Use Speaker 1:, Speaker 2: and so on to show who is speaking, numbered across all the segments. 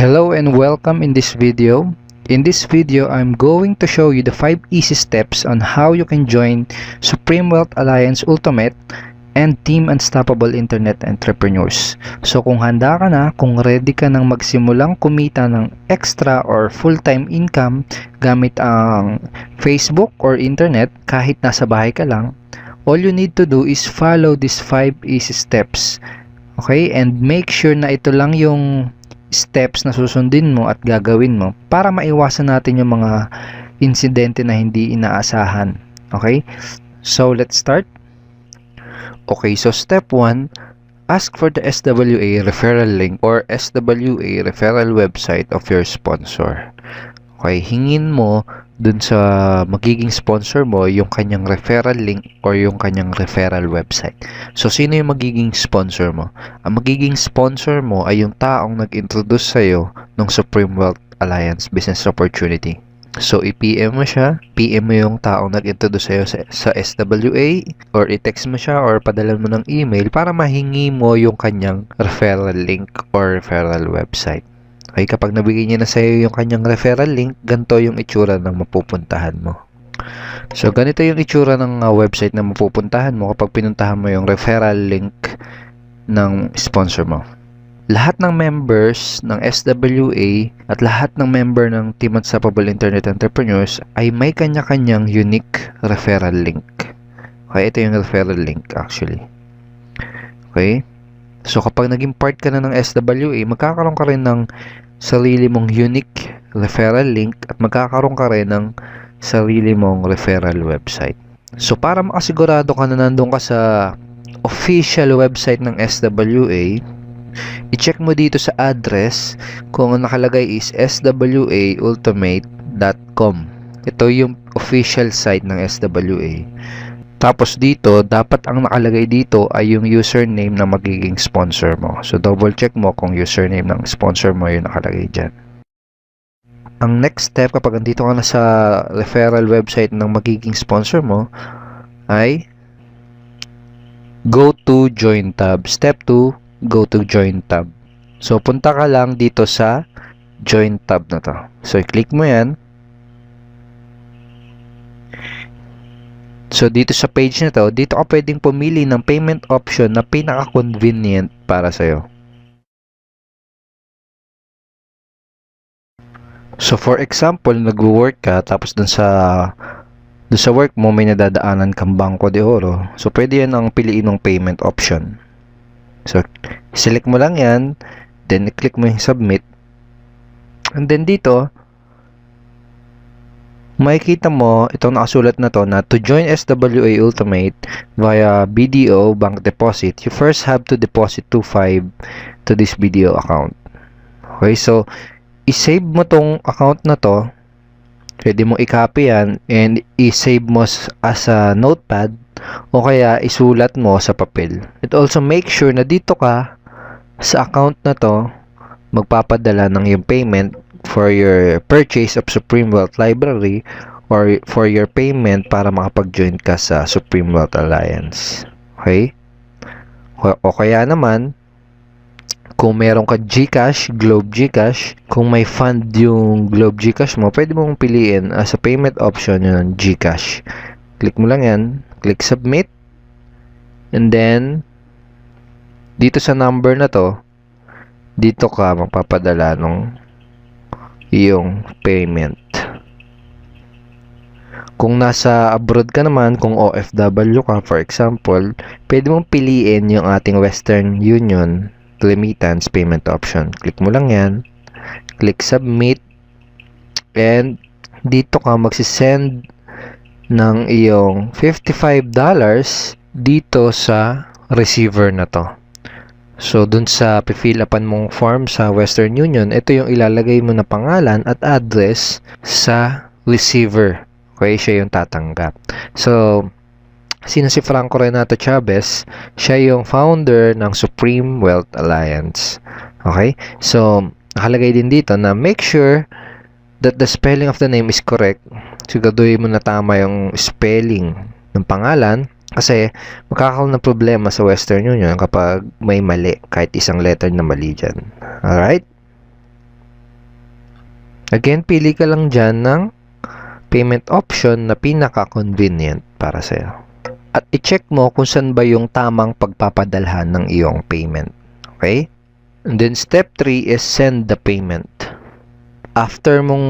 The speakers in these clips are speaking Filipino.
Speaker 1: Hello and welcome in this video. In this video, I'm going to show you the 5 easy steps on how you can join Supreme Wealth Alliance Ultimate and Team Unstoppable Internet Entrepreneurs. So kung handa ka na, kung ready ka nang magsimulang kumita ng extra or full-time income gamit ang Facebook or internet kahit nasa bahay ka lang, all you need to do is follow these 5 easy steps. Okay? And make sure na ito lang yung steps na susundin mo at gagawin mo para maiwasan natin yung mga insidente na hindi inaasahan. Okay? So, let's start. Okay, so step 1, ask for the SWA referral link or SWA referral website of your sponsor. Okay, hingin mo dun sa magiging sponsor mo yung kanyang referral link or yung kanyang referral website. So, sino yung magiging sponsor mo? Ang magiging sponsor mo ay yung taong nag-introduce sa'yo ng Supreme Wealth Alliance Business Opportunity. So, i-PM mo siya, PM mo yung taong nag-introduce sa'yo sa SWA, or i-text mo siya, or padala mo ng email para mahingi mo yung kanyang referral link or referral website. Okay, kapag nabigay niya na sa'yo yung kanyang referral link, ganito yung itsura ng mapupuntahan mo. So, ganito yung itsura ng website na mapupuntahan mo kapag pinuntahan mo yung referral link ng sponsor mo. Lahat ng members ng SWA at lahat ng member ng Team Unstoppable Internet Entrepreneurs ay may kanya-kanyang unique referral link. Okay, ito yung referral link actually. Okay? So, kapag naging part ka na ng SWA, magkakaroon ka rin ng sarili mong unique referral link at magkakaroon ka rin ng sarili mong referral website. So, para makasigurado ka na nandun ka sa official website ng SWA, i-check mo dito sa address kung nakalagay is swaultimate.com. Ito yung official site ng SWA. Tapos dito, dapat ang nakalagay dito ay yung username na magiging sponsor mo. So, double check mo kung username ng sponsor mo yung nakalagay dyan. Ang next step kapag andito ka na sa referral website ng magiging sponsor mo ay go to join tab. Step 2, go to join tab. So, punta ka lang dito sa join tab na to. So, i-click mo yan. So, dito sa page na to, dito ka pwedeng pumili ng payment option na pinaka-convenient para sa'yo. So, for example, nag-work ka, tapos dun sa work mo, may nadadaanan kang Bangko de Oro. So, pwede yan ang piliin ng payment option. So, select mo lang yan, then click mo yung submit. And then dito, makikita mo, itong nakasulat na to, na to join SWA Ultimate via BDO bank deposit, you first have to deposit 2.5 to this BDO account. Okay, so, i-save mo tong account na to, pwede mo i-copy yan, and i-save mo as a notepad, o kaya isulat mo sa papel. It also make sure na dito ka sa account na to magpapadala ng yung payment for your purchase of Supreme Wealth Library or for your payment para makapag-join ka sa Supreme Wealth Alliance. Okay? O kaya naman, kung meron ka GCash, Globe GCash, kung may fund yung Globe GCash mo, pwede mong piliin as a payment option yung GCash. Click mo lang yan. Click submit. And then, dito sa number na to, dito ka magpapadala ng iyong payment. Kung nasa abroad ka naman, kung OFW ka, for example, pwede mong piliin yung ating Western Union remittance payment option. Click mo lang yan. Click submit. And, dito ka magsisend ng iyong $55 dito sa receiver na to. So, dun sa fill upan mong form sa Western Union, ito yung ilalagay mo na pangalan at address sa receiver. Okay, siya yung tatanggap. So, sino si Franco Renato Chavez? Siya yung founder ng Supreme Wealth Alliance. Okay? So, nakalagay din dito na make sure that the spelling of the name is correct. Siguraduhin mo na tama yung spelling ng pangalan kasi magkakaroon ng problema sa Western Union kapag may mali, kahit isang letter na mali dyan. Alright? Again, pili ka lang dyan ng payment option na pinaka-convenient para sa'yo. At i-check mo kung saan ba yung tamang pagpapadalhan ng iyong payment. Okay? And then step 3 is send the payment. After mong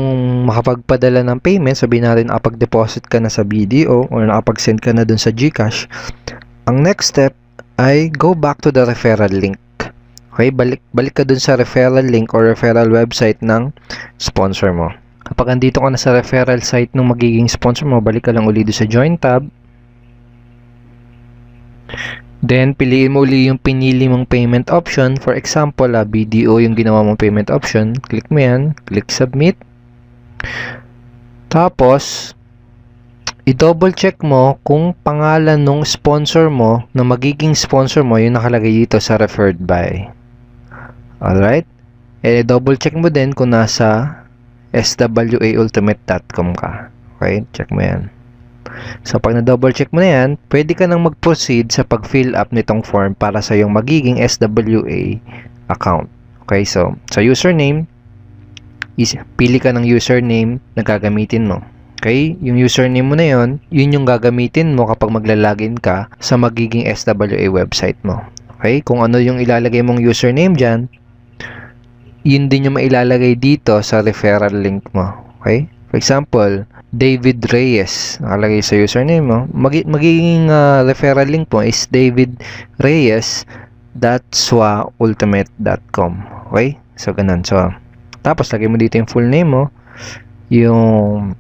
Speaker 1: makapagpadala ng payment, sabihin natin nakapag-deposit ka na sa BDO or nakapag-send ka na dun sa GCash, ang next step ay go back to the referral link. Okay? Balik ka dun sa referral link or referral website ng sponsor mo. Kapag andito ka na sa referral site ng magiging sponsor mo, balik ka lang uli doon sa join tab. Then, piliin mo uli yung pinili mong payment option. For example, BDO yung ginawa mong payment option. Click mo yan. Click submit. Tapos, i-double check mo kung pangalan ng sponsor mo, na magiging sponsor mo, yung nakalagay dito sa referred by. Alright? And i-double check mo din kung nasa swaultimate.com ka. Okay? Check mo yan. So, pag na-double check mo na yan, pwede ka nang mag-proceed sa pag-fill up nitong form para sa yung magiging SWA account. Okay? So, sa username, pili ka ng username na gagamitin mo. Okay? Yung username mo na yun yung gagamitin mo kapag maglalagin ka sa magiging SWA website mo. Okay? Kung ano yung ilalagay mong username dyan, yun din yung mailalagay dito sa referral link mo. Okay? For example, David Reyes. Nakalagay sa username mo. Magiging referral link mo is davidreyes.swaultimate.com. Okay? So, ganun. So, tapos, lagay mo dito yung full name mo. Yung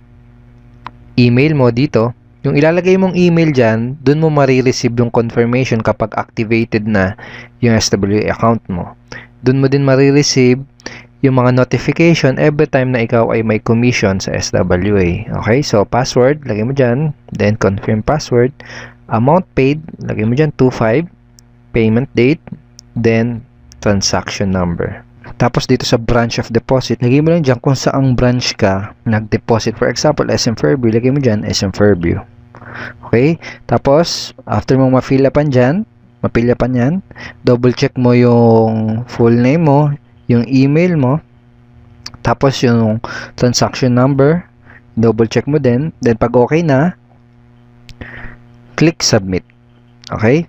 Speaker 1: email mo dito. Yung ilalagay mong email dyan, dun mo marireceive yung confirmation kapag activated na yung SWA account mo. Dun mo din marireceive yung mga notification every time na ikaw ay may commission sa SWA. Okay? So, password, lagay mo dyan. Then, confirm password. Amount paid, lagay mo dyan, 25. Payment date. Then, transaction number. Tapos, dito sa branch of deposit, lagay mo lang dyan kung saang branch ka nag-deposit. For example, SM Fairview, lagay mo dyan, SM Fairview. Okay? Tapos, after mong ma-fill-upan dyan, double check mo yung full name mo, yung email mo, tapos yung transaction number, double check mo din. Then pag okay na, click submit. Okay?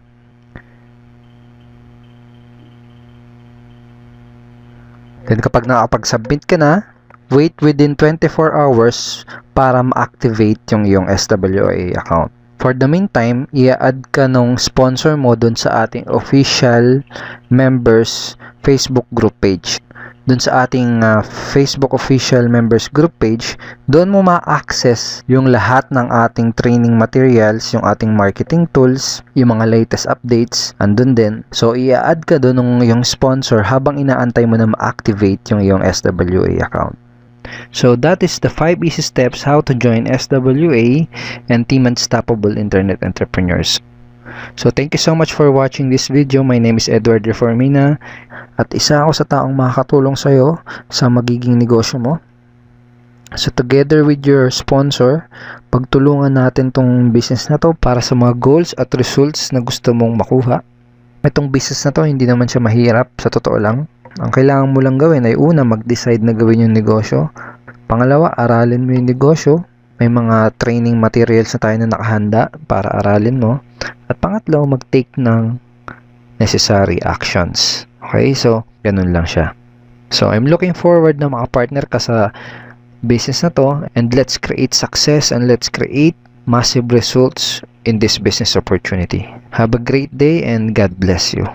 Speaker 1: Then kapag nakapag-submit ka na, wait within 24 hours para ma-activate yung iyong SWA account. For the meantime, i-add ka nung sponsor mo dun sa ating official members Facebook group page. Dun sa ating Facebook official members group page, doon mo ma-access yung lahat ng ating training materials, yung ating marketing tools, yung mga latest updates, andun din. So, i-add ka dun yung sponsor habang inaantay mo na ma-activate yung iyong SWA account. So that is the 5 easy steps how to join SWA and Team Unstoppable Internet Entrepreneurs. So thank you so much for watching this video. My name is Edward Reformina at isa ako sa taong makakatulong sa iyo sa magiging negosyo mo. So together with your sponsor, pagtulungan natin tong business na to para sa mga goals at results na gusto mong makuha. Itong business na to hindi naman siya mahirap, sa totoo lang. Ang kailangan mo lang gawin ay una, mag-decide na gawin yung negosyo. Pangalawa, aralin mo yung negosyo. May mga training materials na tayo na nakahanda para aralin mo. At pangatlo, mag-take ng necessary actions. Okay? So, ganun lang siya. So, I'm looking forward na makapartner ka sa business na to. And let's create success and let's create massive results in this business opportunity. Have a great day and God bless you.